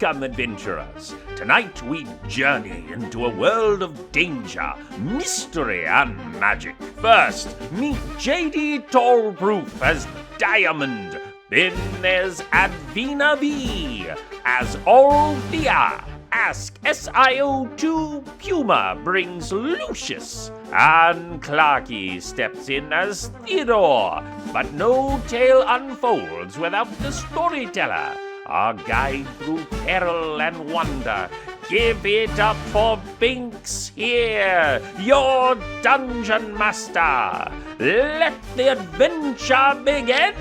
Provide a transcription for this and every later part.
Welcome, adventurers. Tonight we journey into a world of danger, mystery, and magic. First, meet JDTallproof as Diamond. Then there's AdvenaVee as Rydaaaah. Ask SIO2 Puma brings Lucius. And Clarky steps in as Theodore. But no tale unfolds without the storyteller. Our guide through peril and wonder. Give it up for BinkzHere, your dungeon master. Let the adventure begin.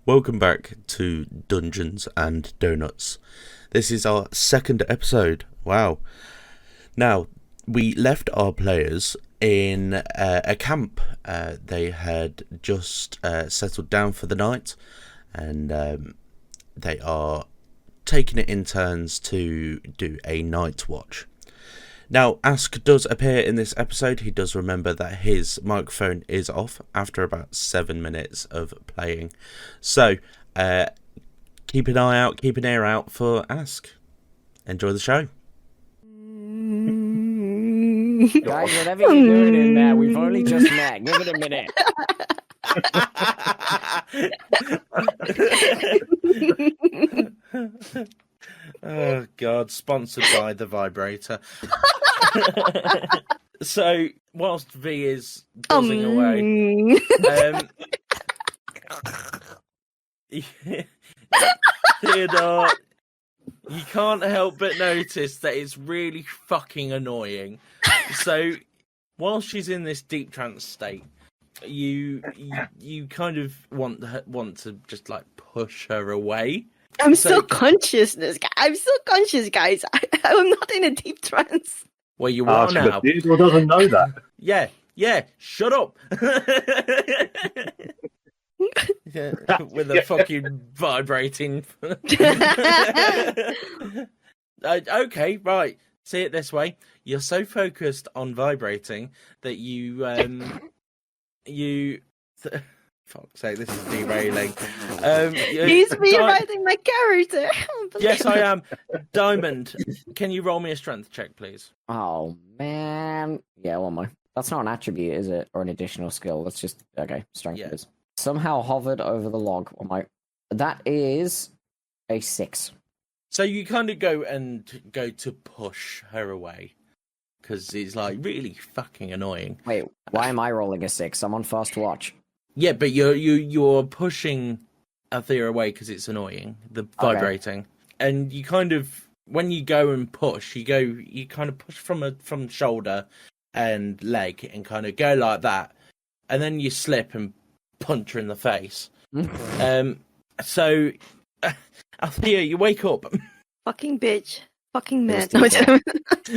Welcome back to Dungeons and Donuts. This is our second episode. Wow. Now, we left our players in a camp. They had just settled down for the night, and they are taking it in turns to do a night watch. Now, Ask does appear in this episode. He does remember that his microphone is off after about 7 minutes of playing. So, keep an eye out, keep an ear out for Ask. Enjoy the show. Guys, whatever you're doing in there, we've only just met. Give it a minute. Oh, God. Sponsored by the vibrator. So, whilst V is buzzing away... Theodore, you can't help but notice that it's really fucking annoying. So, while she's in this deep trance state, you kind of want to just like push her away. I'm still conscious, guys. I'm not in a deep trance. Well, you are now. Theodore doesn't know that. Yeah. Shut up. With a fucking vibrating. Okay, right. See it this way. You're so focused on vibrating that fuck's sake, this is derailing. He's rewriting my character. Yes, I am. Diamond, can you roll me a strength check, please? Oh, man. Yeah, one more. That's not an attribute, is it? Or an additional skill. That's just... Okay, strength is. Somehow hovered over the log. That is a 6. So you kind of go to push her away. Because it's like really fucking annoying. Wait, why am I rolling a 6? I'm on first watch. Yeah, but you're pushing Althea away because it's annoying, the vibrating, and you kind of when you go and push, you kind of push from shoulder and leg and kind of go like that, and then you slip and punch her in the face. So Althea, you wake up. Fucking bitch. Fucking men.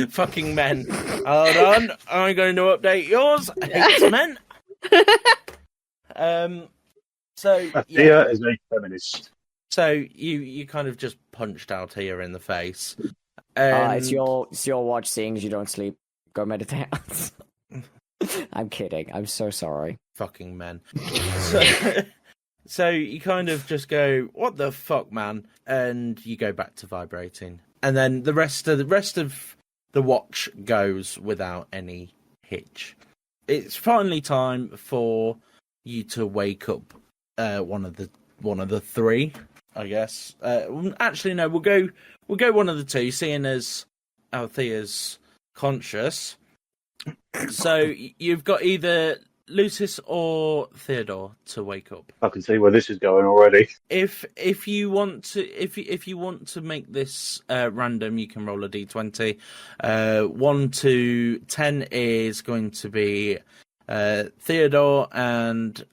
Fucking men. Hold on, I'm going to update yours. Hate men. So Althea is a feminist. So you kind of just punched Althea in the face. It's your watch, seeing as you don't sleep. Go meditate. I'm kidding. I'm so sorry. Fucking men. So you kind of just go, what the fuck, man? And you go back to vibrating. And then the rest of the watch goes without any hitch. It's finally time for you to wake up one of the three, I guess. Actually, no, we'll go one of the two, seeing as Althea's conscious. So you've got either Lucius or Theodore to wake up. I can see where this is going already. If you want to make this random, you can roll a d20. 1 to 10 is going to be Theodore, and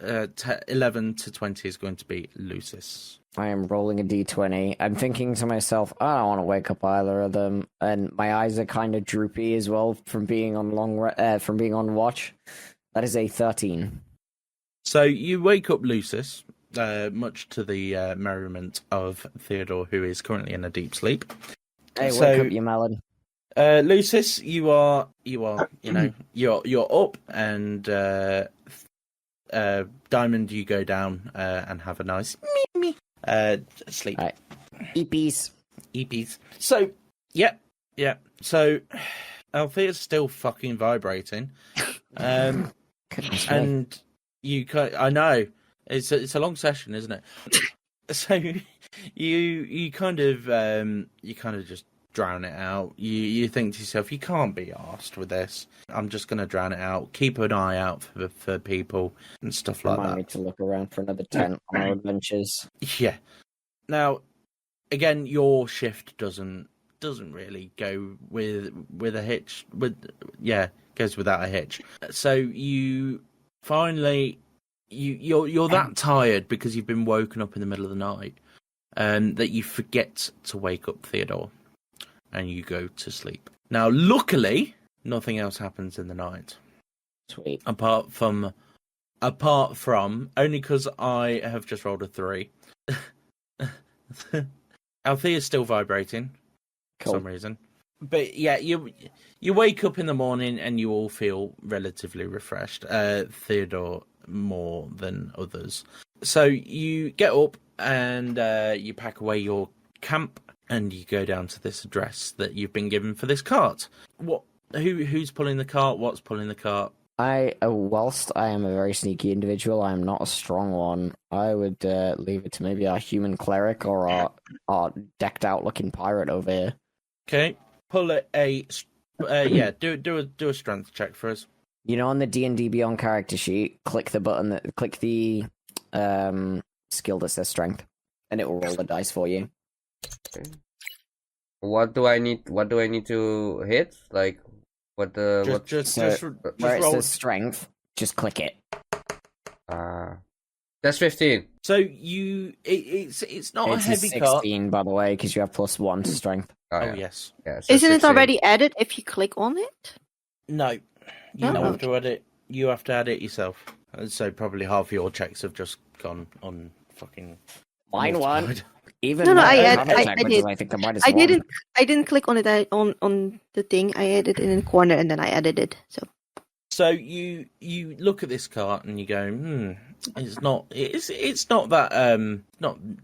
11 to 20 is going to be Lucius. I am rolling a d20. I'm thinking to myself, I don't want to wake up either of them, and my eyes are kind of droopy as well from being on watch. That is a 13. So you wake up Lucius, much to the merriment of Theodore, who is currently in a deep sleep. Hey, wake up, you melon. Lucis, you are, you're up, and Diamond, you go down and have a nice sleep. Right. EPs. So, yeah. So, Althea's still fucking vibrating, Goodness me. and I know it's a long session, isn't it? So, you kind of just drown it out. You think to yourself, you can't be arsed with this. I'm just going to drown it out. Keep an eye out for people and stuff like Remind that. me to look around for another 10 on our adventures. Yeah. Now, again, your shift doesn't really go with a hitch. Goes without a hitch. So you finally you're that tired because you've been woken up in the middle of the night, that you forget to wake up Theodore, and you go to sleep. Now, luckily, nothing else happens in the night. Sweet. Apart from only because I have just rolled a 3. Althea's still vibrating Cool. for some reason. But yeah, you wake up in the morning and you all feel relatively refreshed. Theodore more than others. So you get up and you pack away your camp and you go down to this address that you've been given for this cart. Who's pulling the cart? What's pulling the cart? Whilst I am a very sneaky individual, I am not a strong one. I would leave it to maybe our human cleric or our decked out looking pirate over here. Okay, pull a do a strength check for us. You know, on the D&D Beyond character sheet, click the button click the skill that says strength, and it will roll the dice for you. Okay. What do I need to hit? Like what the Just Where it roll. says strength, just click it. That's 15. So it's not It's a a heavy cart. 16, by the way, because you have +1 to strength. Oh yes. Yeah, so Isn't it 16. already added if you click on it? No, you Oh, don't have to add it. You have to add it yourself. And so probably half of your checks have just gone on fucking. Mine multiplied. won. Even No, my I combat check, which is, did. I think the minus I 1. didn't click on it on the thing. I added it in the corner and then I added it. So you look at this cart and you go, it's not that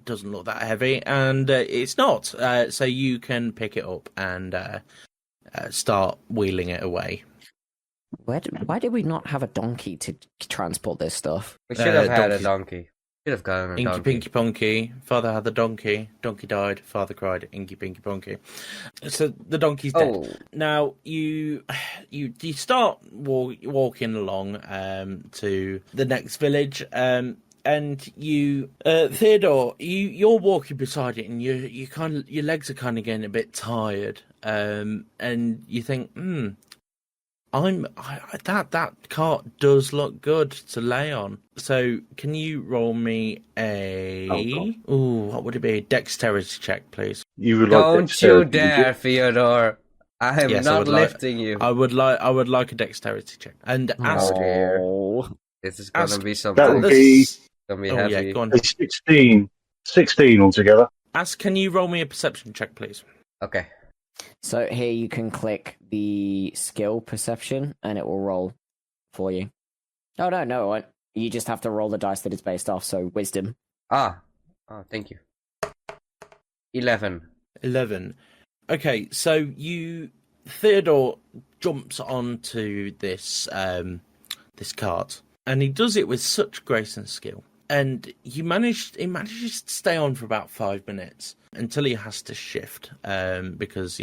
doesn't look that heavy, and it's not. So you can pick it up and start wheeling it away. Why did we not have a donkey to transport this stuff? We should have had a donkeys. donkey. Should have gotten a Inky donkey. Pinky Ponky. Father had the donkey. Donkey died. Father cried. Inky Pinky Ponky. So the donkey's dead. Oh, Now you start walking along to the next village, and you Theodore, you're walking beside it, and you kind of, your legs are kind of getting a bit tired, and you think, that cart does look good to lay on. So can you roll me what would it be? Dexterity check, please. You would like don't you dexterity, dare, Theodore! I am Yes, I not would like- lifting you. I would like a dexterity check. And ask dear. Oh, This is gonna ask- be That something. would be Gonna be Oh heavy. yeah, go on. a 16 altogether. Ask, can you roll me a perception check, please? Okay. so here you can click the skill perception, and it will roll for you. Oh no! You just have to roll the dice that it's based off. So wisdom. Oh, thank you. 11. 11. Okay, so Theodore jumps onto this cart, and he does it with such grace and skill. And he manages to stay on for about 5 minutes until he has to shift, because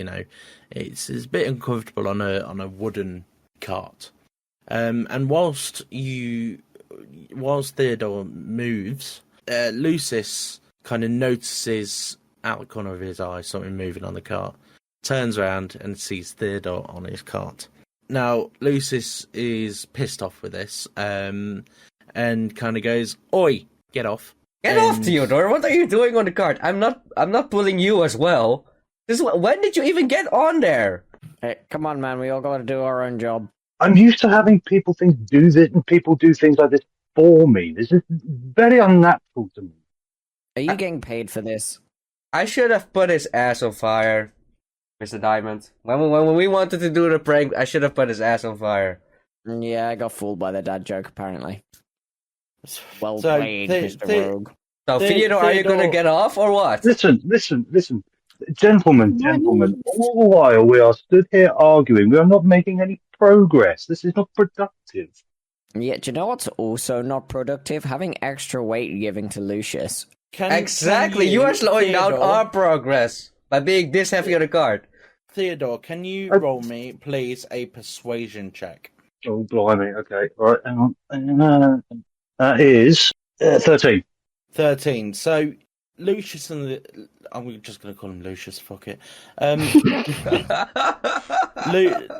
it's a bit uncomfortable on a wooden cart. And whilst Theodore moves, Lucis kind of notices out the corner of his eye something moving on the cart, turns around and sees Theodore on his cart. Now, Lucis is pissed off with this, and kind of goes, "Oi, get off! Get off, Theodore! What are you doing on the cart? I'm not pulling you as well. When did you even get on there? Hey, come on, man. We all got to do our own job. I'm used to having people do this, and people do things like this for me. This is very unnatural to me. Are you getting paid for this? I should have put his ass on fire. Mr. Diamond. When we wanted to do the prank, I should have put his ass on fire. Yeah, I got fooled by the dad joke, apparently. Well So, played, Mr. Rogue. So, Theodore, are you gonna get off or what? Listen. Gentlemen. All the while we are stood here arguing, we are not making any progress. This is not productive. Yeah, do you know what's also not productive? Having extra weight giving to Lucius. Exactly, you are slowing down our progress by being this heavy on the card. Theodore, can you roll me, please, a persuasion check? Oh, blimey. Okay. All right. Hang on. That is 13. 13. So, Lucius and I'm just going to call him Lucius, fuck it.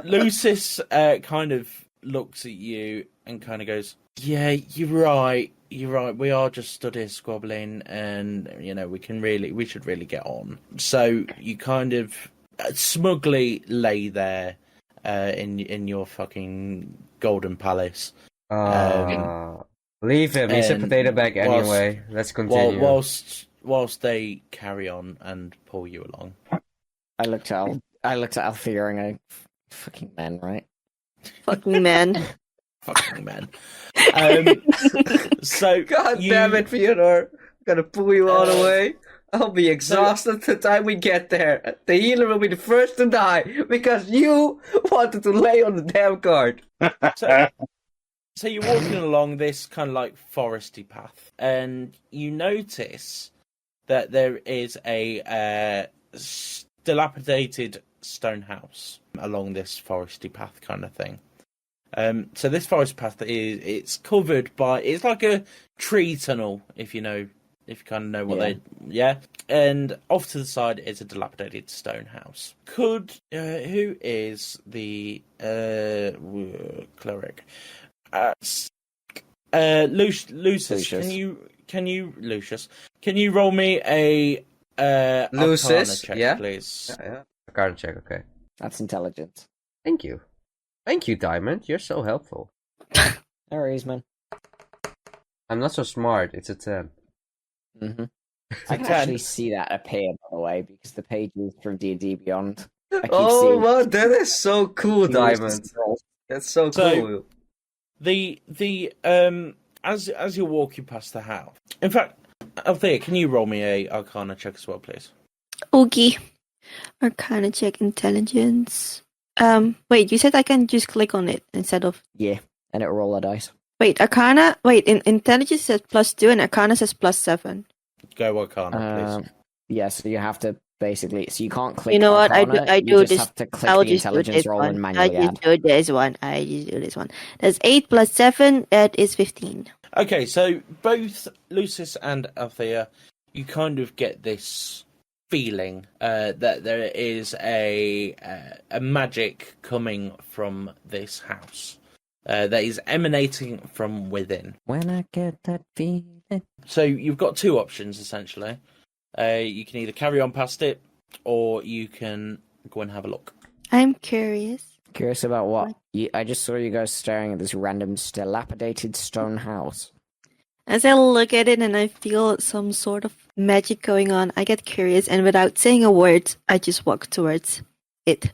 Lucius kind of looks at you and kind of goes, yeah, you're right. We are just stood here squabbling, and we should really get on. So you kind of smugly lay there in your fucking golden palace. Leave him. He's a potato bag anyway. Let's continue. Whilst they carry on and pull you along. I looked at Althea and I fucking man, right? Fucking man. Fucking man. So God damn it, Theodore. Gotta pull you all the way. I'll be exhausted the time we get there. The healer will be the first to die because you wanted to lay on the damn card. So you're walking along this kind of like foresty path, and you notice that there is a dilapidated stone house along this foresty path kind of thing. So this forest path it's covered by, it's like a tree tunnel, if you kind of know what and off to the side is a dilapidated stone house. Who is the cleric? Lucius, can you roll me a Lucius, Arcana check, please? Yeah. Arcana check, okay. That's intelligent. Thank you, Diamond. You're so helpful. No worries, man. I'm not so smart. It's a 10. Mm-hmm. I can actually see that appear, by the way, because the pages from D&D Beyond. Oh, wow, that is so cool, Diamond. That's so cool. As you're walking past the house. In fact, Althea, can you roll me a Arcana check as well, please? Okay. Arcana check intelligence. Wait, you said I can just click on it instead of... Yeah, and it'll roll a dice. Wait, intelligence says +2 and Arcana says +7. Go Arcana, please. Yeah, so you have to basically... So you can't click You know what? Arcana, I do you just this. have to click I'll the just do intelligence this roll one. and I manually just add. do this one. That's 8 + 7. That is 15. Okay, so both Lucius and Althea, you kind of get this feeling that there is a magic coming from this house that is emanating from within. When I get that feeling... So you've got two options, essentially. You can either carry on past it, or you can go and have a look. I'm curious. Curious about what? I just saw you guys staring at this random dilapidated stone house. As I look at it and I feel some sort of magic going on, I get curious, and without saying a word, I just walk towards it.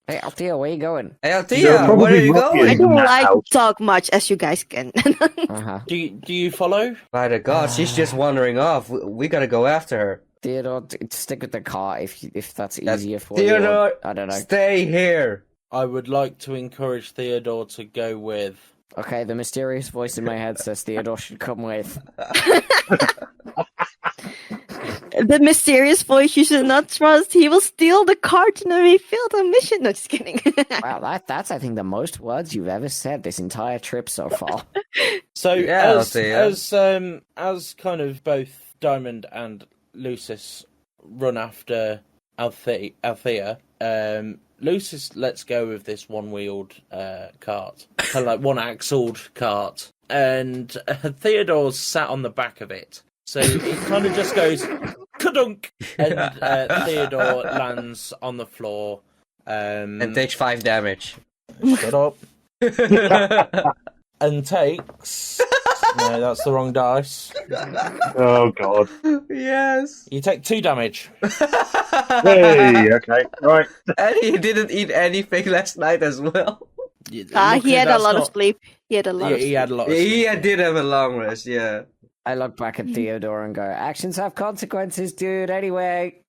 Hey, Althea, where are you going? Hey, Althea, where are you I going? don't like to talk much, as you guys can. Uh-huh. Do you follow? By the God, she's just wandering off. We gotta go after her. Theodore, stick with the car if that's easier for Theodore, you. I don't know. Stay here. I would like to encourage Theodore to go with. Okay, the mysterious voice in my head says Theodore should come with. The mysterious voice you should not trust. He will steal the cart and we failed our mission. No, just kidding. Wow, that's I think the most words you've ever said this entire trip so far. So Yeah, as kind of both Diamond and Lucius run after Althea, Lucius lets go of this one-wheeled cart, kind of like one-axled cart, and Theodore's sat on the back of it. So it kind of just goes kadunk, and Theodore lands on the floor And takes 5 damage. Shut up. And takes No, that's the wrong dice. Oh God. Yes. You take 2 damage. Hey. Okay. Right. And he didn't eat anything last night as well. He Luckily, had a that's lot of not- sleep. He had a lot of He sleep. had a lot of sleep. He did have a long rest, yeah. I look back at Theodore and go, actions have consequences, dude, anyway.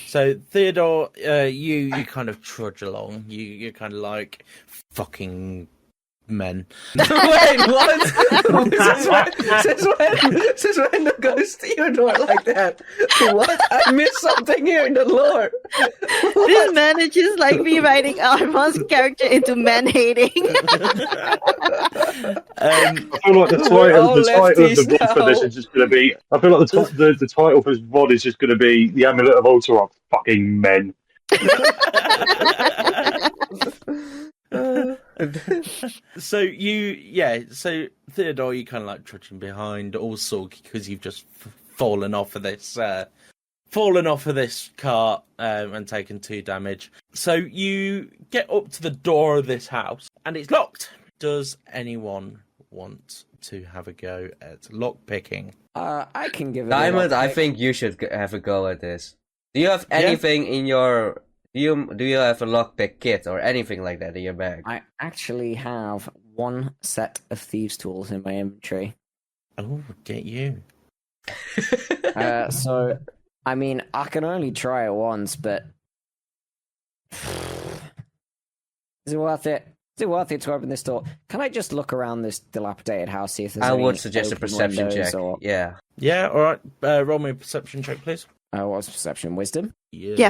So Theodore, you kind of trudge along. You're kind of like fucking men. Wait, what? Since when the ghost Theodore like that? What? I missed something here in the lore. This manages like rewriting Armand's character into man-hating. I feel like the all title of lefties the VOD for this now. is just going to be. I feel like the title for this VOD is just going to be the Amulet of Ultra are fucking men. So Theodore, you kind of like trudging behind, all sulky because you've just fallen off of this cart and taken 2 damage. So you get up to the door of this house and it's locked. Does anyone want to have a go at lock picking? I can give it Diamond, a I lockpick. think you should have a go at this. Do you have anything in your... Do you have a lockpick kit or anything like that in your bag? I actually have 1 set of thieves' tools in my inventory. Oh, get you. So, I mean, I can only try it once, but... Is it worth it? Is it worth it to open this door? Can I just look around this dilapidated house, see if there's I any would suggest a open perception windows check. Or... Yeah. Yeah, all right. Roll me a perception check, please. What was perception? Wisdom? Yeah.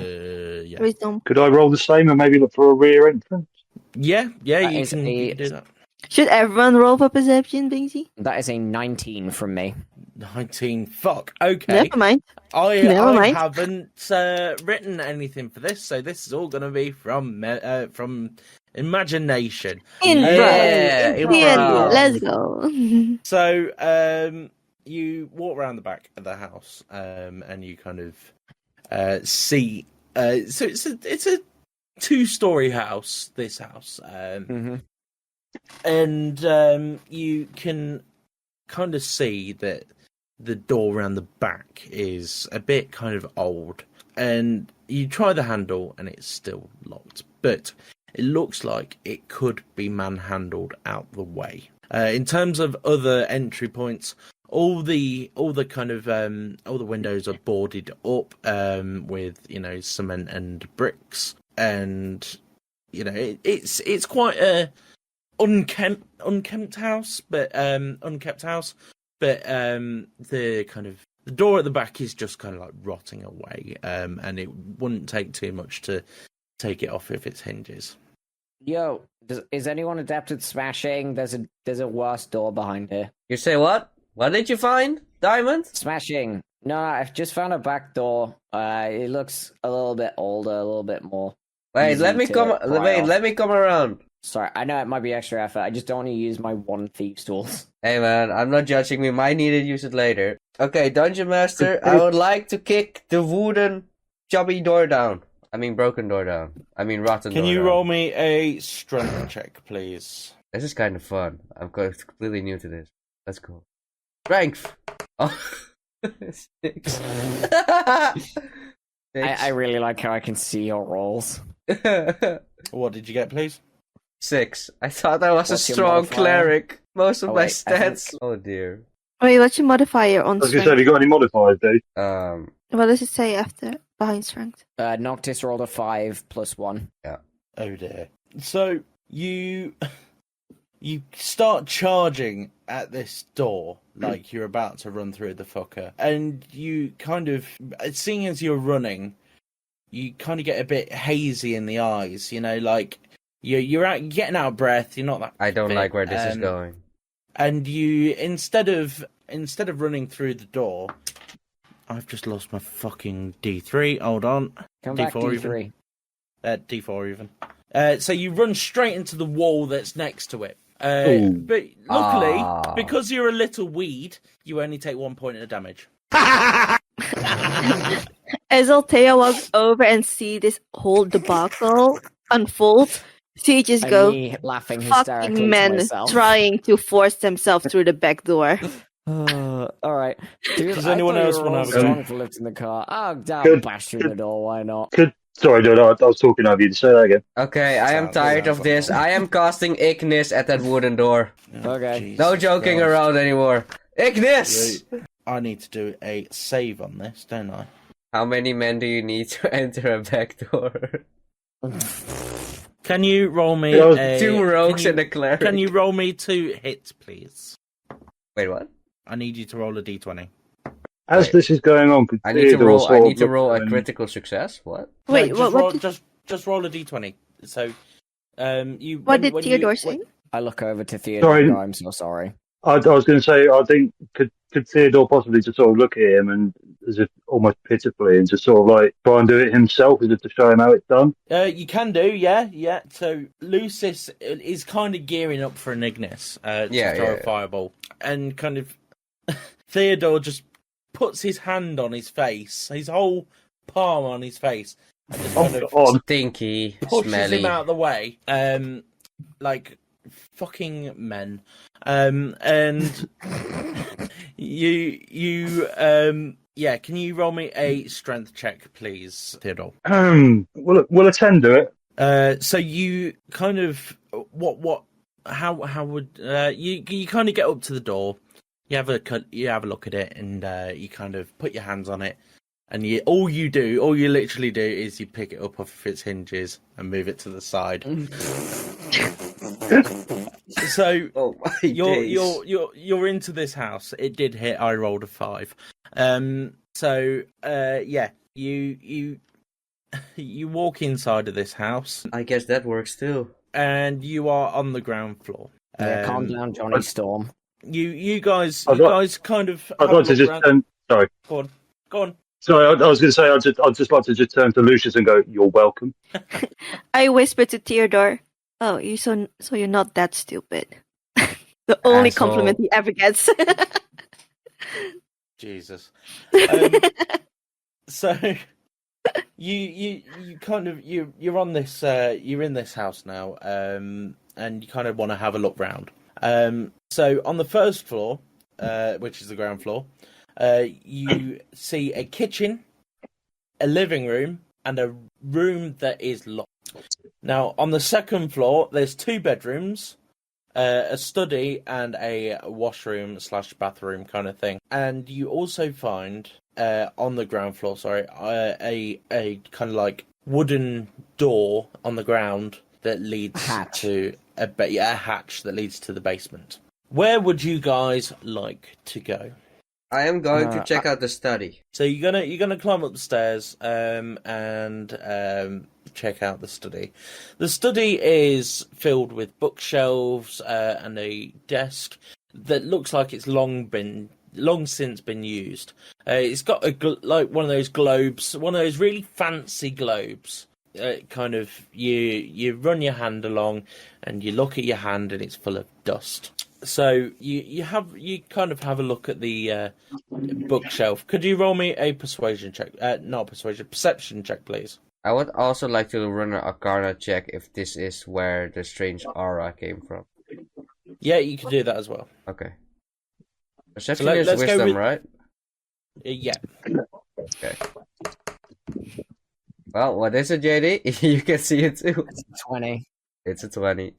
Wisdom. Could I roll the same and maybe look for a rear entrance? Yeah, That you is can a- do that. Should everyone roll for perception, Binkzy? That is a 19 from me. 19. Fuck. Okay. Never mind. I Never mind. haven't written anything for this, so this is all going to be from imagination. Yeah, Improv. Let's go. So you walk around the back of the house, and you kind of see. So it's a 2-story house. This house, and you can kind of see that the door around the back is a bit kind of old, and you try the handle and it's still locked, but it looks like it could be manhandled out the way. In terms of other entry points, all the kind of all the windows are boarded up with cement and bricks, and it's quite a unkept house, but the kind of the door at the back is just kind of like rotting away, and it wouldn't take too much to take it off if its hinges. Yo, is anyone adept at smashing? There's a worse door behind here. You say what? What did you find? Diamond? Smashing. No, I've just found a back door. It looks a little bit older, a little bit more. Wait, easy let me to come. pry Wait, off. let me come around. Sorry, I know it might be extra effort. I just don't want to use my 1 thieves' tools. Hey man, I'm not judging. We might need to use it later. Okay, Dungeon Master, I would like to kick the wooden chubby door down. I mean broken door down. I mean rotten door Can you down. roll me a strength check, please? This is kind of fun. I'm completely new to this. Let's go. Strength! Oh. 6. 6. I really like how I can see your rolls. What did you get, please? 6. I thought I was What's a your strong modifier? cleric. Most of Oh, my wait, I think- stats. Oh dear. Wait, what's your modifier on I was going to say, have strength? you got any modifiers, dude? What does it say after behind strength? Noctis rolled a 5 plus 1. Oh dear. So you start charging at this door like you're about to run through the fucker, and you kind of, seeing as you're running, you kind of get a bit hazy in the eyes. Like you're getting out of breath. You're not that. I don't fit, like where this is going. And you instead of running through the door, I've just lost my fucking D3. Hold on. Come back, D4 D3. D4 even. So you run straight into the wall that's next to it. Ooh. But luckily, Ah. because you're a little weed, you only take 1 point of damage. As Althea walks over and see this whole debacle unfold, So you just And go, me laughing hysterically fucking to men myself. trying to force themselves through the back door. All right. Dude, Does I anyone thought you else were wanna all have a strong go? for lifting the car. I'll Good, bash through good. the door. Why not? Sorry, no, I was talking over you. Say that again. Okay, I am Sounds tired of this. like I am casting Ignis at that wooden door. Okay. Jesus No joking Christ. around anymore. Ignis! I need to do a save on this, don't I? How many men do you need to enter a back door? Can you roll me Yeah, I was- a... 2 rogues can and you, a cleric. Can you roll me 2 hits, please? Wait, what? I need you to roll a d20. As Wait. this is going on, could I need to Theodore roll. I sort of need to look roll a and- critical success. What? Wait, No, just what roll, did, just roll a d20. So, you. what did Theodore say? I look over to Theodore Sorry. and go, I'm so sorry. I was going to say, I think could Theodore possibly just sort of look at him and as if almost pitifully and just sort of like try and do it himself, as if to show him how it's done. You can do, yeah. So Lucis is kind of gearing up for an Ignis to throw a fireball, and kind of Theodore just puts his hand on his face, his whole palm on his face, and just kind of On. Stinky, pushes smelly. him out of the way, like fucking men, and yeah. Can you roll me a strength check, please, Theodore? Will a 10 do it? So you kind of how would you kind of get up to the door, you have a look at it, and you kind of put your hands on it, and all you literally do is you pick it up off its hinges and move it to the side. So Oh my days. you're into this house. It did hit. I rolled a 5. So yeah, you walk inside of this house, I guess that works too. and you are on the ground floor. Yeah, calm down, Johnny Storm. You guys kind of. I'd have a like to look just around. turn. Sorry. Go on. Sorry, I was going to say, I'd just like to just turn to Lucius and go, "You're welcome." I whispered to Theodore, "Oh, so you're not that stupid." The only Asshole. compliment he ever gets. Jesus. So you kind of you're on this you're in this house now, and you kind of want to have a look round. So on the first floor, which is the ground floor, you see a kitchen, a living room, and a room that is locked. Now on the second floor, there's 2 bedrooms, a study, and a washroom / bathroom kind of thing. And you also find on the ground floor, a kind of like wooden door on the ground that leads to a hatch that leads to the basement. Where would you guys like to go? I am going to check out the study. So you're gonna climb up the stairs and check out the study. The study is filled with bookshelves and a desk that looks like it's long since been used. It's got one of those globes, one of those really fancy globes. Kind of you run your hand along and you look at your hand and it's full of dust. So you kind of have a look at the bookshelf. Could you roll me a persuasion check? Perception check, please. I would also like to run an Arcana check if this is where the strange aura came from. Yeah, you can do that as well. Okay. Perception So is let's go wisdom, with- right? Yeah. Okay. Well, what is it, JD? You can see it too. It's a 20. It's a 20.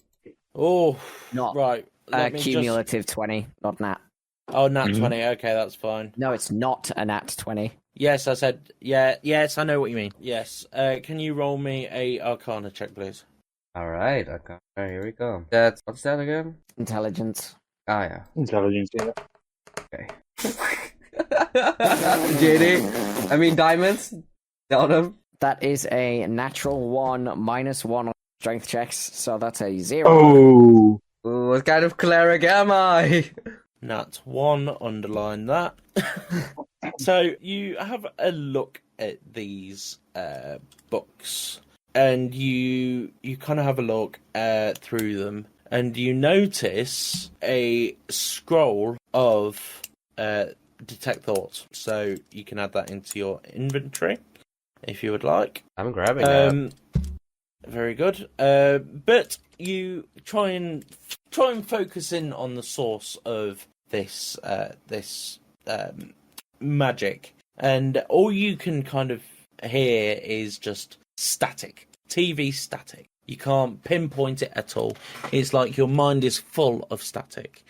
Oh, Not right. Let me cumulative 20, not nat. Oh, nat 20. Okay, that's fine. No, it's not a nat 20. Yes, I said. Yeah. Yes, I know what you mean. Yes. Can you roll me a Arcana check, please? Alright, okay. Here we go. What's that again? Intelligence. Ah, yeah. Intelligence, yeah. Okay. JD, I mean diamonds. Tell them. That is a natural 1 -1 on strength checks, so that's a 0. Oh, Ooh, what kind of cleric am I? Nat 1, underline that. So you have a look at these books, and you kind of have a look through them, and you notice a scroll of detect thoughts. So you can add that into your inventory if you would like. I'm grabbing that. Very good. But you try and focus in on the source of this magic, and all you can kind of hear is just static, TV static. You can't pinpoint it at all. It's like your mind is full of static.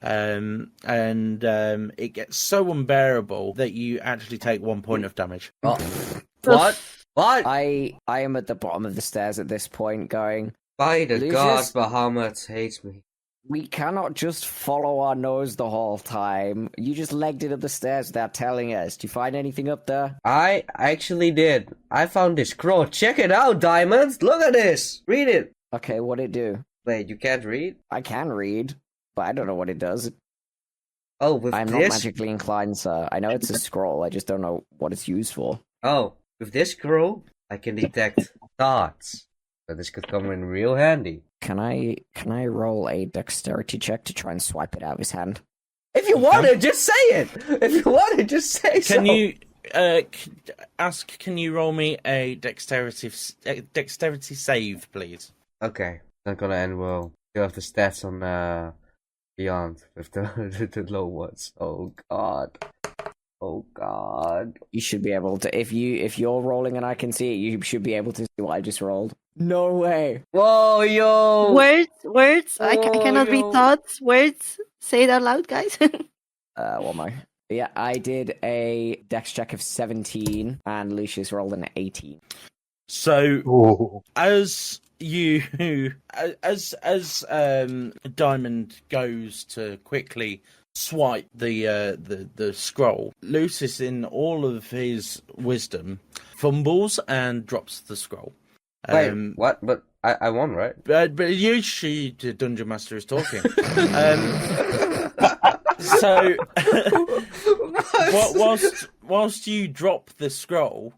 And it gets so unbearable that you actually take 1 point of damage. Oh. What? What? I am at the bottom of the stairs at this point going, By the Lucius? gods, Bahamut hates me. we cannot just follow our nose the whole time. You just legged it up the stairs without telling us. Did you find anything up there? I actually did. I found this scroll. Check it out, Diamond. Look at this. Read it. Okay, what'd it do? Wait, you can't read? I can read, but I don't know what it does. Oh, with I'm not this? magically inclined, sir. I know it's a scroll, I just don't know what it's used for. Oh, with this scroll, I can detect thoughts. So this could come in real handy. Can I roll a dexterity check to try and swipe it out of his hand? If you want to, just say it. If you want to, just say so. Can you ask? Can you roll me a dexterity save, please? Okay, not gonna end well. You have the stats on Beyond with the low ones. Oh god. Oh god. You should be able to, if you're rolling and I can see it, you should be able to see what I just rolled. No way. Whoa, yo. Words. I cannot read yo. thoughts. Words. Say it out loud, guys. What am I? Yeah, I did a dex check of 17, and Lucius rolled an 18. So Oh. as Diamond goes to quickly swipe the scroll, Lucius, in all of his wisdom, fumbles and drops the scroll. Wait, what? But I won, right? But usually the dungeon master is talking. So whilst you drop the scroll,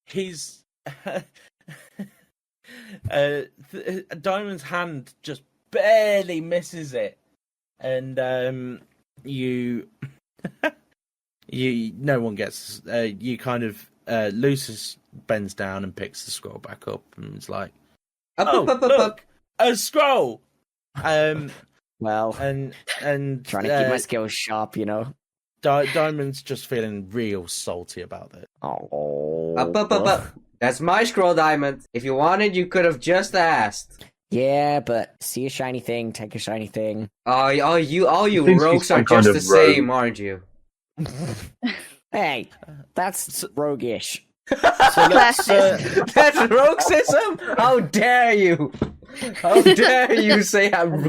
his Diamond's hand just barely misses it, and you no one gets you kind of Lucius bends down and picks the scroll back up and is like, "Oh, look, a scroll!" Well, and trying to keep my skills sharp, you know. Diamond's just feeling real salty about it. Oh. That's my scroll, Diamond. If you wanted, you could have just asked. Yeah, but see a shiny thing, take a shiny thing. All you thinks rogues he's some are just kind the of rogue. same, aren't you? Hey, that's roguish. So let's That's roguism? How dare you? How dare you say I'm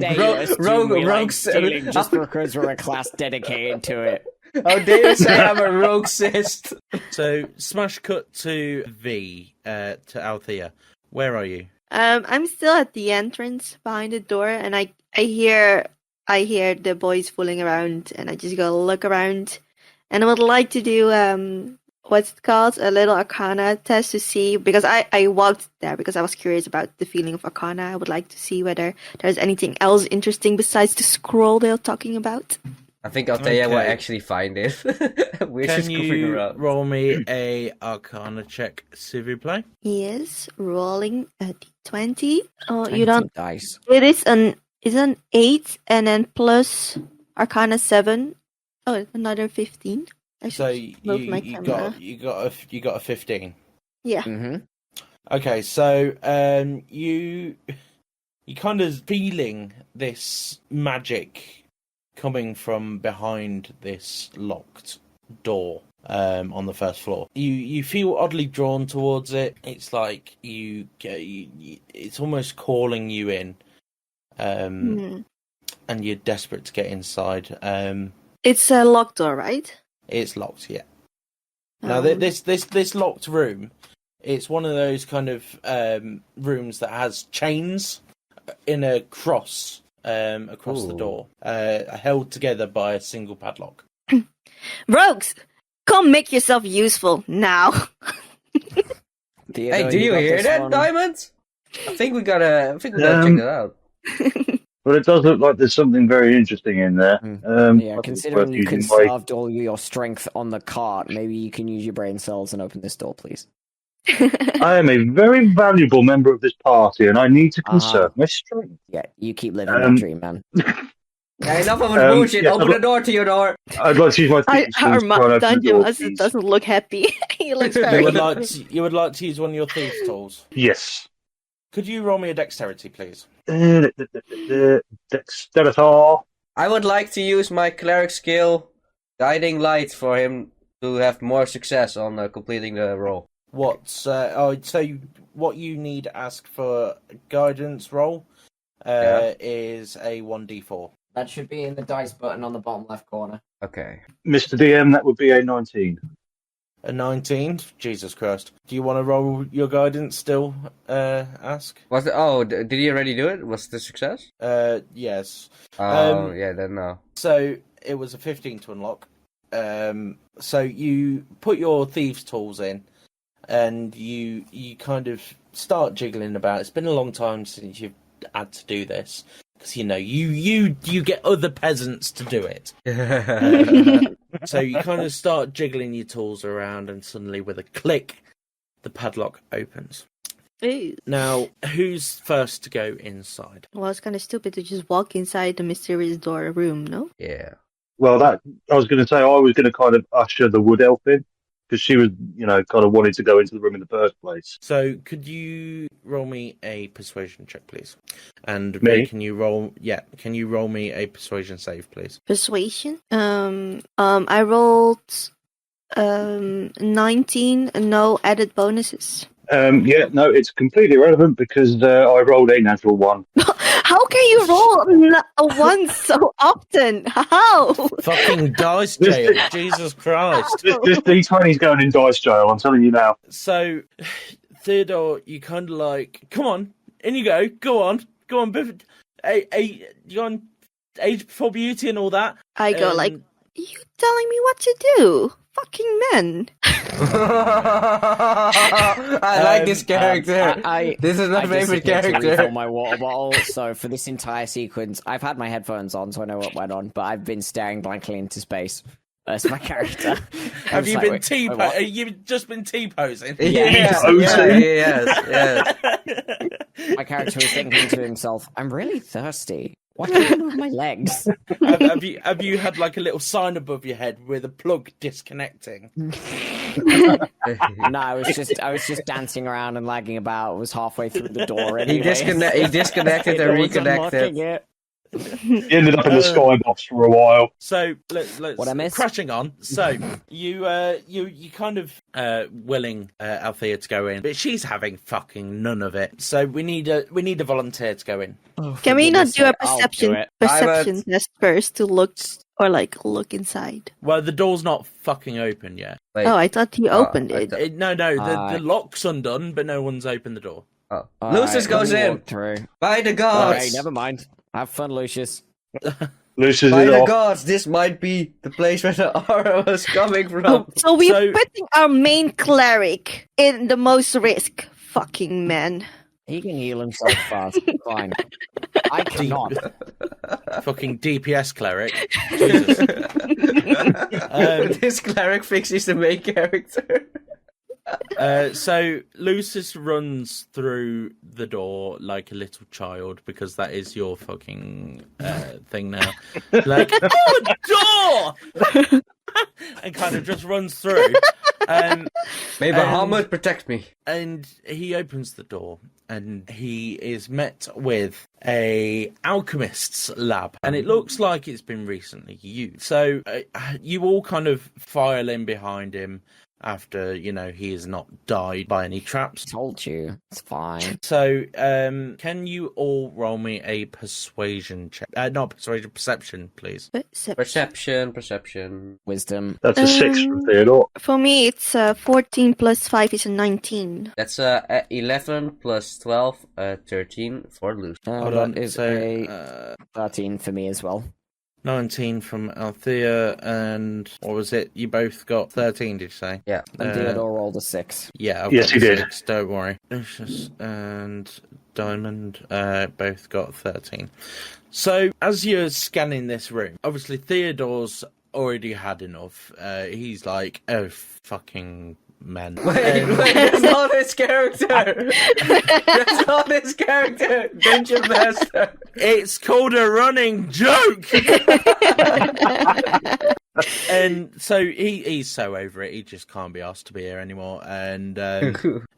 rogue? Stealing just because we're a class dedicated to it. How dare you say I'm a rogueist? So smash cut to V, to Althea. Where are you? I'm still at the entrance behind the door, and I hear the boys fooling around, and I just go look around, and I would like to do what's it called, a little Arcana test to see, because I walked there because I was curious about the feeling of Arcana. I would like to see whether there's anything else interesting besides the scroll they're talking about. I think Althea will Okay. actually find it. We're Can just goofing you around. roll me a Arcana check, s'il vous plaît? Yes, rolling a d20. Oh, you 20 don't. dice. It is an 8 and then plus Arcana 7. Oh, another 15. I should So move my you camera. got a 15. Yeah. Mm-hmm. Okay, so you kind of feeling this magic coming from behind this locked door on the first floor. You feel oddly drawn towards it. It's like it's almost calling you in, and you're desperate to get inside. It's a locked door, right? It's locked, yeah. Now this locked room, it's one of those kind of rooms that has chains in a cross across the Ooh. door, held together by a single padlock. Rogues, come make yourself useful now. Hey, do you got hear this that, one? Diamond? I think we gotta check that out. But it does look like there's something very interesting in there. Yeah, I think it's considering worth you using my- conserved all your strength on the cart, maybe you can use your brain cells and open this door, please. I am a very valuable member of this party, and I need to conserve my strength. Yeah, you keep living that dream, man. Yeah, enough of his bullshit. yes, Open the door, Theodore. I'd like to use my thieves' Our tools to try and open the dungeon door, master please. doesn't look happy. He looks very. You would like to use one of your thieves' tools? Yes. Could you roll me a dexterity, please? Dexterity. I would like to use my cleric skill, guiding light, for him to have more success on completing the roll. What you need to ask for guidance roll is a 1d4. That should be in the dice button on the bottom left corner. Okay. Mr. DM, that would be a 19. A 19? Jesus Christ. Do you want to roll your guidance still, ask? Did he already do it? Was the success? Yes. Yeah, then no. So, it was a 15 to unlock. So you put your thieves' tools in, and you kind of start jiggling about. It's been a long time since you've had to do this, because, you get other peasants to do it. So you kind of start jiggling your tools around, and suddenly, with a click, the padlock opens. Ooh. Now, who's first to go inside? Well, it's kind of stupid to just walk inside the mysterious door room, no? Yeah. Well, I was going to say, I was going to kind of usher the wood elf in, because she was, kind of wanting to go into the room in the first place. So, could you roll me a persuasion check, please? And Me? Can you roll me a persuasion save, please? Persuasion. I rolled 19 and no added bonuses. No, it's completely irrelevant because I rolled a natural one. How can you roll a one so often? How? Fucking dice jail, Jesus Christ. This D20's going in dice jail, I'm telling you now. So, Theodore, you kind of like, come on, in you go on, you on age before beauty and all that. I go like, you telling me what to do? Fucking men. I like this character. This is my favorite character. For my water bottle. So for this entire sequence, I've had my headphones on, so I know what went on. But I've been staring blankly into space. That's my character. Have you been You've just been T-posing? Yes. My character was thinking to himself, "I'm really thirsty. What can I do with my legs?" Have you had like a little sign above your head with a plug disconnecting? No, I was just dancing around and lagging about. I was halfway through the door anyway. He disconnected and reconnected. He ended up in the skybox for a while. So let's What I missed? crashing on. So you kind of willing Althea to go in, but she's having fucking none of it. So we need a volunteer to go in. Can we not do a I'll do perception it. test first to look look inside? Well, the door's not fucking open yet. Wait. Oh, I thought he opened it. The lock's undone, but no one's opened the door. Oh. Lucius goes in. Through. By the gods. Okay, never mind. Have fun, Lucius. Lucius By is the off. gods, this might be the place where the aura was coming from. So we're putting our main cleric in the most risk. Fucking man. He can heal himself fast. Fine. I cannot. Fucking DPS cleric. Jesus. This cleric fixes the main character. So Lucius runs through the door like a little child, because that is your fucking thing now. Like, oh, a door! And kind of just runs through. May Bahamut protect me. And he opens the door, and he is met with a alchemist's lab, and it looks like it's been recently used. So you all kind of file in behind him after, he has not died by any traps. Told you. It's fine. So, can you all roll me a persuasion check? Not persuasion, perception, please. Perception. Wisdom. That's a 6 from Theodore. For me, it's 14 plus 5 is a 19. That's 11 plus 12, 13 for Lucius. Hold on, Is so, a 13 for me as well. 19 from Althea, and what was it? You both got 13, did you say? Yeah. And Theodore rolled a 6. Yeah, I've Yes, got he did. 6, don't worry. Lucius and Diamond both got 13. So, as you're scanning this room, obviously Theodore's already had enough. He's like, oh, fucking men. Wait, that's not his character. That's not his character, Dungeon Master. It's called a running joke. And so he's so over it. He just can't be asked to be here anymore. And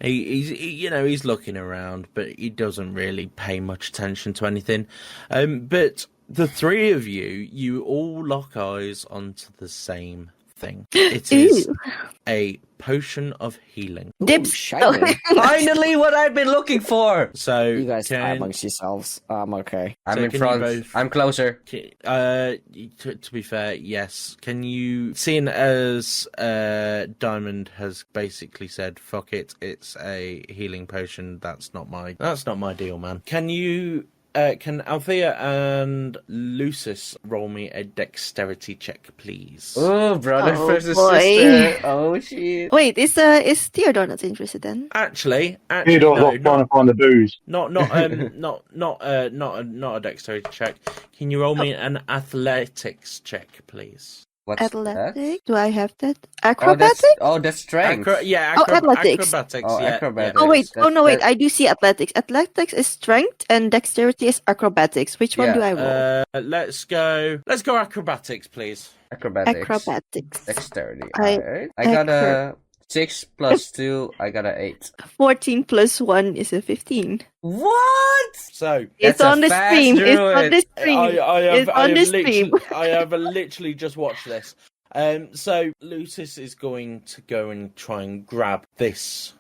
he's looking around, but he doesn't really pay much attention to anything. But the three of you all lock eyes onto the same thing. It is a potion of healing. Ooh, shiny. Finally, what I've been looking for. So You guys fight amongst yourselves. I'm okay. I'm So in can you front. both- I'm closer. To be fair, yes. Can you, seeing as Diamond has basically said, "Fuck it, it's a healing potion." That's not my deal, man. Can you? Can Althea and Lucis roll me a dexterity check, please? Oh, brother Oh, versus boy. sister. Oh shit. Wait, is Theodore not interested then? Actually, Theodore's no, not trying to find the booze. not a dexterity check. Can you roll me an athletics check, please? What's that? Athletics? Do I have that? Acrobatics? That's strength. Athletics. Acrobatics. Oh, yeah, acrobatics. Oh wait, That's- no wait, that- I do see athletics. Athletics is strength and dexterity is acrobatics. Which one Yeah, do I roll? Let's go acrobatics, please. Acrobatics. Dexterity. I- Alright. I got a 6 plus 2. I got a 8. 14 plus 1 is a 15. What? So It's That's a on the fast stream. It's druid. on the stream. It's on the stream. I have literally just watched this. So Lucis is going to go and try and grab this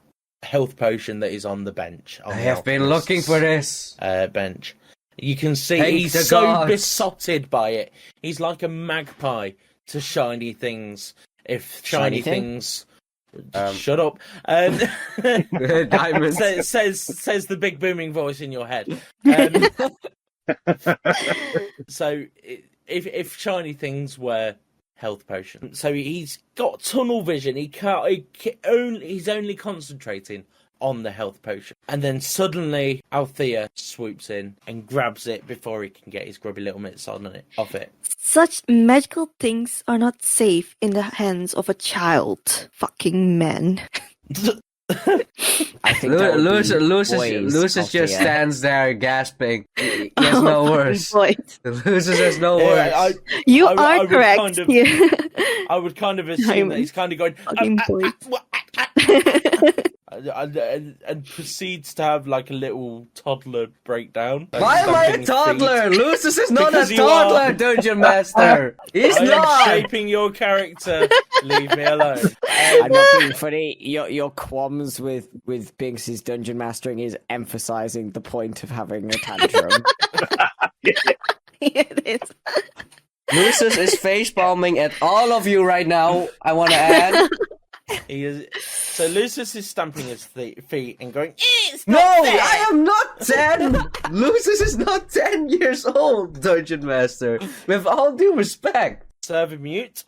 health potion that is on the bench. I have been looking for this. Bench. You can see Thank he's the so gods. besotted by it. He's like a magpie to shiny things. If shiny Shiny thing? things. Shut up. Diamonds. Says the big booming voice in your head. So if shiny things were health potion, so he's got tunnel vision. He's only concentrating on the health potion, and then suddenly Althea swoops in and grabs it before he can get his grubby little mitts on it off it. Such magical things are not safe in the hands of a child. Fucking men. I think that would be Lucis boys, just Althea. stands there gasping. He has no words. Boy. Lucis has no Yeah, words. You I are would correct kind of- here. I would kind of assume that he's kind of going Fucking boys. and proceeds to have like a little toddler breakdown. Like Why am I a stamping toddler? feet. Lucis is not Because a you are. toddler, Dungeon Master. He's I am not. shaping your character. Leave me alone. I'm not being funny. Your qualms with Biggs' dungeon mastering is emphasizing the point of having a tantrum. It is. Lucis is facepalming at all of you right now. I want to add. He is. So Lucis is stamping his feet and going. No, I am not 10. Lucis is not 10 years old, Dungeon Master. With all due respect. Serve a mute.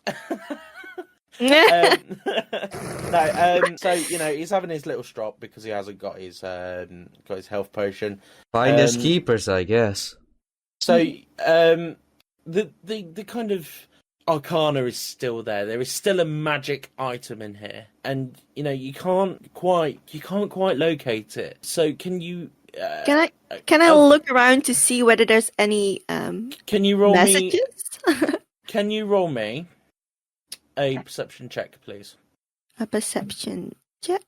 So he's having his little strop because he hasn't got his health potion. Finders Um, keepers, I guess. So the kind of arcana is still there. There is still a magic item in here, and you can't quite locate it. So can you? Can I look around to see whether there's any Can you roll me? messages? Can you roll me a perception check, please? A perception check.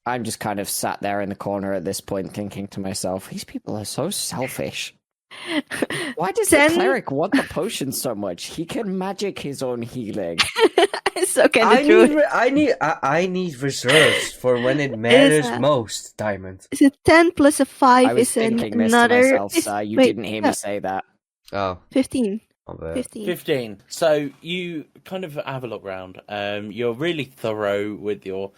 I'm just kind of sat there in the corner at this point, thinking to myself, "These people are so selfish. Why does the 10? cleric want the potion so much? He can magic his own healing." So can the druid. I need reserves for when it matters a- most, Diamond. Is it 10 plus a 5 I was is thinking this another. to myself, is- sir. You wait, didn't hear me say that. Oh, 15. not bad. 15. 15. So you kind of have a look round. You're really thorough with your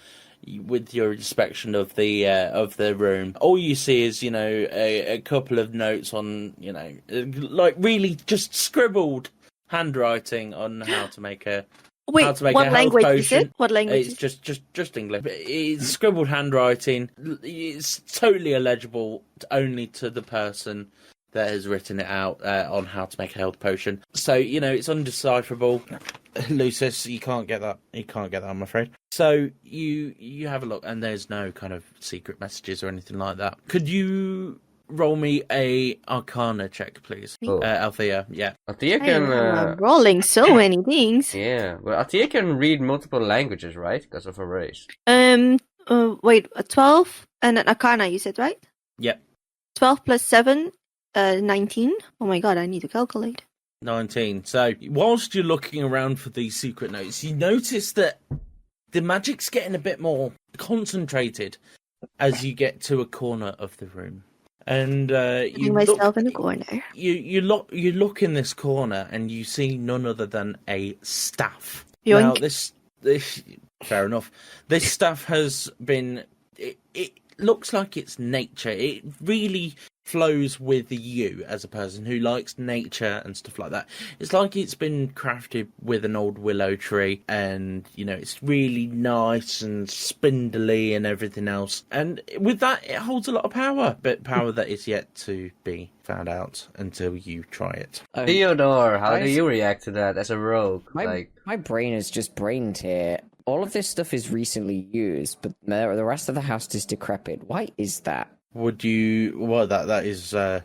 inspection of the room. All you see is a couple of notes on like really just scribbled handwriting on how to make a Wait, how to make what a health language is potion. it? What language It's is it? just English. It's scribbled handwriting. It's totally illegible only to the person that has written it out on how to make a health potion. So it's undecipherable. Lucis, you can't get that. You can't get that, I'm afraid. So you have a look, and there's no kind of secret messages or anything like that. Could you roll me a Arcana check, please? Oh. Althea, yeah. Althea I'm can. rolling so many things. Yeah, but Althea can read multiple languages, right? Because of her race. Wait, 12 and an Arcana, you said, right? Yep. 12 plus 7, 19. Oh my god, I need to calculate. 19. So, whilst you're looking around for these secret notes, you notice that the magic's getting a bit more concentrated as you get to a corner of the room. And you Putting myself look, in a corner. you look in this corner and you see none other than a staff. Yoink. Now, this fair enough. This staff has been. It looks like it's nature. It really flows with you as a person who likes nature and stuff like that. It's like it's been crafted with an old willow tree, and it's really nice and spindly and everything else. And with that, it holds a lot of power, but power that is yet to be found out until you try it. Theodore, how do you react to that as a rogue? My brain is just brained here. All of this stuff is recently used, but the rest of the house is decrepit. Why is that? Would you? Well, that is that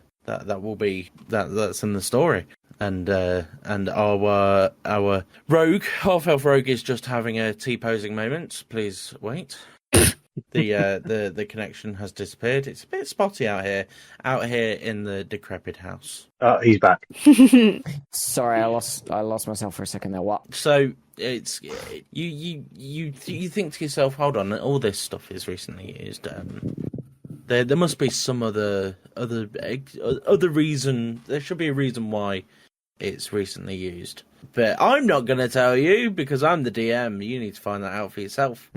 will be that's in the story, and our rogue, half-elf rogue, is just having a T-posing moment. Please wait. The connection has disappeared. It's a bit spotty out here in the decrepit house. He's back. Sorry, I lost myself for a second there. What? So it's you think to yourself, hold on, all this stuff is recently used. There must be some other reason. There should be a reason why it's recently used. But I'm not going to tell you because I'm the DM. You need to find that out for yourself.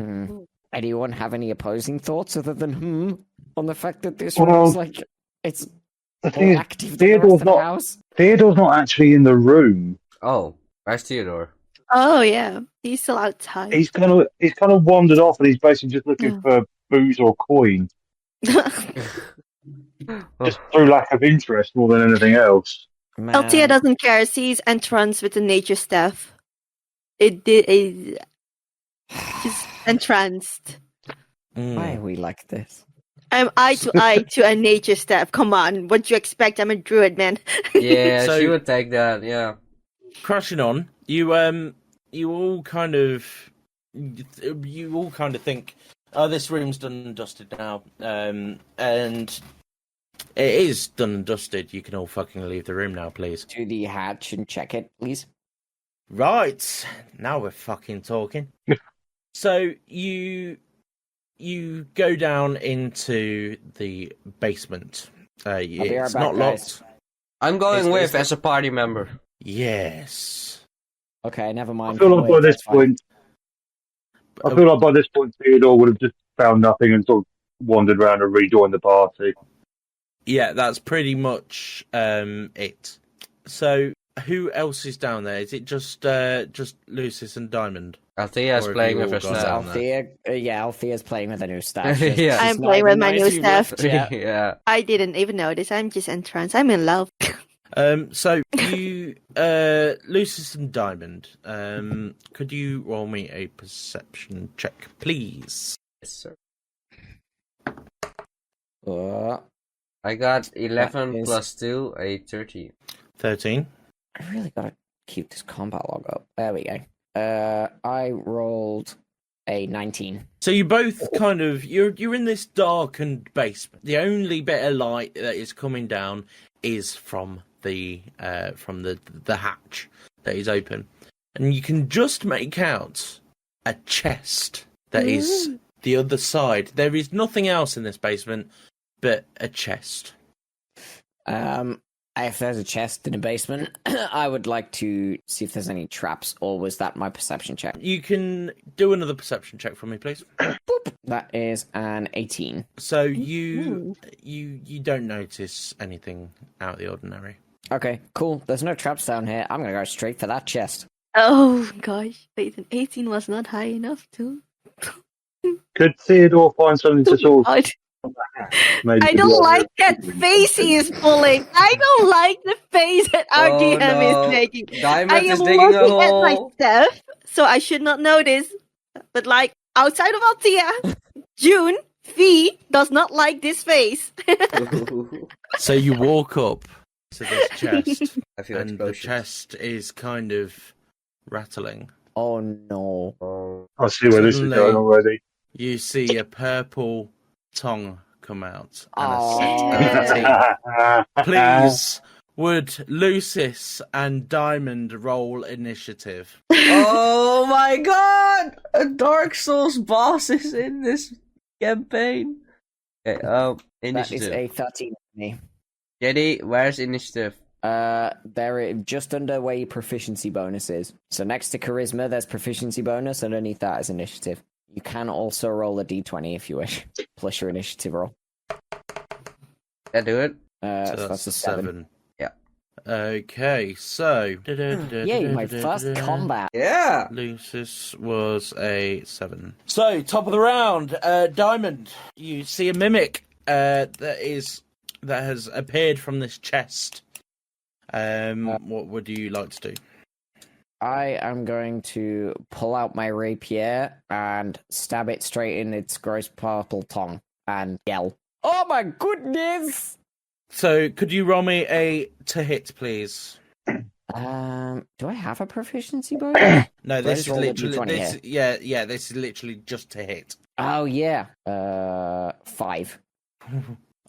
Anyone have any opposing thoughts other than on the fact that this room is like it's the thing active is, to the rest of the house? Theodore's not actually in the room. Oh, where's Theodore? Oh yeah, he's still outside. He's kind of wandered off, and he's basically just looking for booze or coin, just through lack of interest more than anything else. Althea doesn't care. Sees entrance with the nature staff. It just entranced. Why are we like this? I'm eye to eye to a nature staff. Come on, what do you expect? I'm a druid, man. Yeah, So- she would take that. Yeah. Crashing on, you all kind of think, oh, this room's done and dusted now, and it is done and dusted. You can all fucking leave the room now, please. To the hatch and check it, please. Right, now we're fucking talking. So you go down into the basement. be right It's back, not guys. locked. I'm going Is- with is- as a party member. Yes. Okay, never I mind. feel like by Wait, this that's fine. point, Theodore would have just found nothing and sort of wandered around and rejoined the party. Yeah, that's pretty much it. So, who else is down there? Is it just Lucis and Diamond? Althea's Or have playing you with her all gone staff. Althea, Althea's playing with a new staff. Yeah. I'm She's playing not with my even new nice to staff. lift yet. Yeah. I didn't even notice. I'm just entranced. I'm in love. So you, Lucis and Diamond, could you roll me a perception check, please? Yes, sir. Uh, I got 11 That is- plus 2, a 13. 13. I really gotta keep this combat log up. There we go. I rolled a 19. So you both kind of you're in this darkened basement. The only bit of light that is coming down is from the hatch that is open, and you can just make out a chest that is the other side. There is nothing else in this basement but a chest. If there's a chest in a basement, I would like to see if there's any traps, or was that my perception check? You can do another perception check for me, please. That is an 18. So you don't notice anything out of the ordinary. Okay, cool. There's no traps down here. I'm gonna go straight for that chest. Oh gosh, wait, an 18 was not high enough too. Could Theodore find something to sort of God. Maybe I the don't other like that people- face he is pulling. I don't like the face that our Oh, DM no. is making. I Diamond am is digging a looking at my hole. stuff, so I should not notice. But like outside of Altia, June, V does not like this face. So you walk up to this chest, I feel and the explosions. chest is kind of rattling. Oh no. Oh. I see where this is Suddenly- going already. You see a purple tongue come out and a Oh. set of teeth. Please, would Lucis and Diamond roll initiative? Oh my god! A Dark Souls boss is in this campaign. Okay, That is initiative. a 13 for me. JD, where's initiative? They're just under where your proficiency bonus is. So next to charisma, there's proficiency bonus. Underneath that is initiative. You can also roll a d20 if you wish, plus your initiative roll. Yeah, do it. So that's a 7. Yeah. Okay, so... Yay, my first combat. Yeah! Lucis was a 7. So, top of the round, Diamond, you see a mimic that has appeared from this chest. What would you like to do? I am going to pull out my rapier and stab it straight in its gross purple tongue and yell, "Oh my goodness!" So, could you roll me a to hit, please? Do I have a proficiency bonus? No, Do I this just is roll a literally D20 here? yeah. This is literally just to hit. Oh yeah. 5.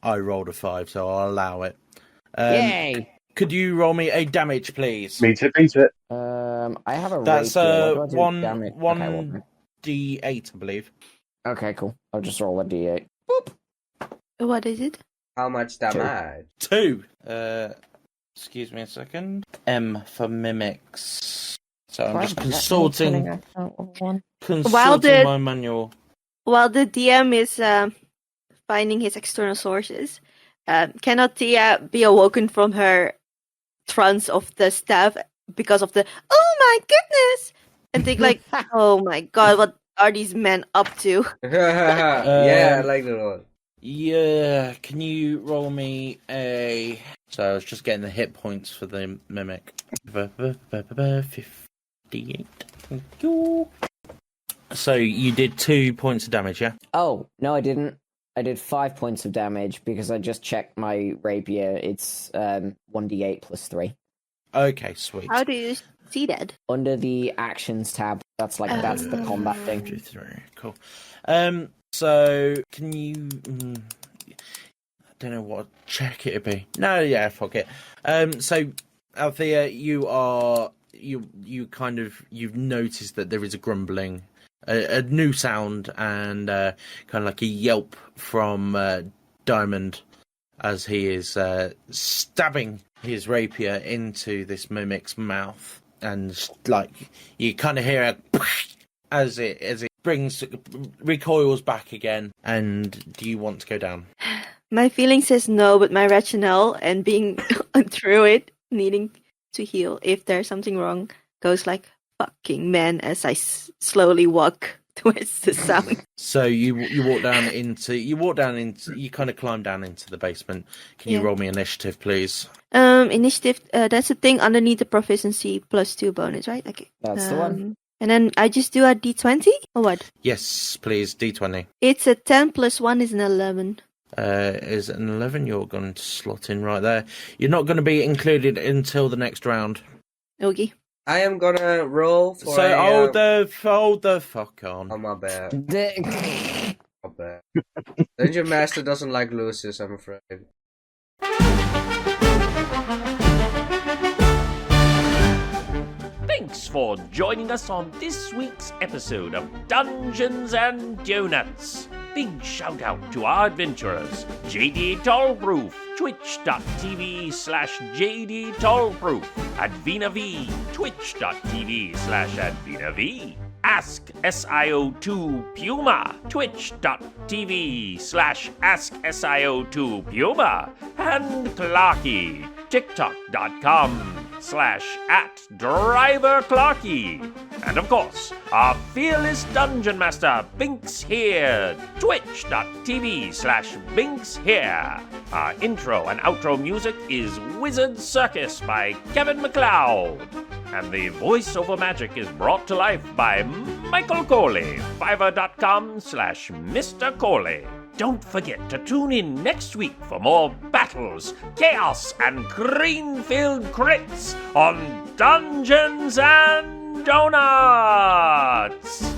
I rolled a 5, so I'll allow it. Yay! Could you roll me a damage, please? Beat it. I have a That's rapier. What do I do with one damage? one Okay, well, d8, I believe. okay, cool. I'll just roll a d8. What is it? How much damage? 2. Excuse me a second. M for mimics. So I'm just consulting the- my manual. While the DM is finding his external sources, cannot Tia be awoken from her trance of the staff because of the "oh my goodness" and think like, "Oh my god, what are these men up to?" Yeah, I like that one. Yeah, can you roll me a... So I was just getting the hit points for the mimic. 58. Thank you. So you did 2 points of damage, yeah? Oh, no, I didn't. I did 5 points of damage because I just checked my rapier. It's 1d8 plus 3. Okay, sweet. How do you see that? Under the actions tab, that's the combat thing. 2, 3, cool. So can you... I don't know what check it'd be. No, yeah, fuck it. So Althea, you've noticed that there is a grumbling, a new sound, and kind of like a yelp from Diamond as he is stabbing his rapier into this mimic's mouth, and like you kind of hear a as it recoils back again. And do you want to go down? My feeling says no, but my rationale and being through it, needing to heal if there's something wrong, goes like fucking man as I slowly walk towards the sound. So you kind of climb down into the basement. Can you Yeah. roll me initiative, please? Initiative, that's the thing underneath the proficiency +2 bonus, right? Okay. That's the one. And then I just do a d20 or what? Yes, please. D20 It's a 10 plus 1 is an 11. is an 11. You're going to slot in right there. You're not going to be included until the next round. Okay. I am gonna roll for So a... hold the fuck on. Oh, my bad. The- My bad. Dungeon Master doesn't like Lucis, I'm afraid. Thanks for joining us on this week's episode of Dungeons and Donuts. Big shout out to our adventurers, JDTallproof, twitch.tv/JDTallproof, AdvenaVee, twitch.tv/AdvenaVee, Ask SIO2 Puma, twitch.tv/AskSIO2 Puma, and Clarky, tiktok.com twitch.tv/@DriverClarky. And of course, our fearless dungeon master, BinkzHere, twitch.tv/BinkzHere. Our intro and outro music is Wizard Circus by Kevin MacLeod. And the voiceover magic is brought to life by Michael Corley, fiverr.com/Mr. Corley. Don't forget to tune in next week for more battles, chaos, and green-filled crits on Dungeons and Donuts!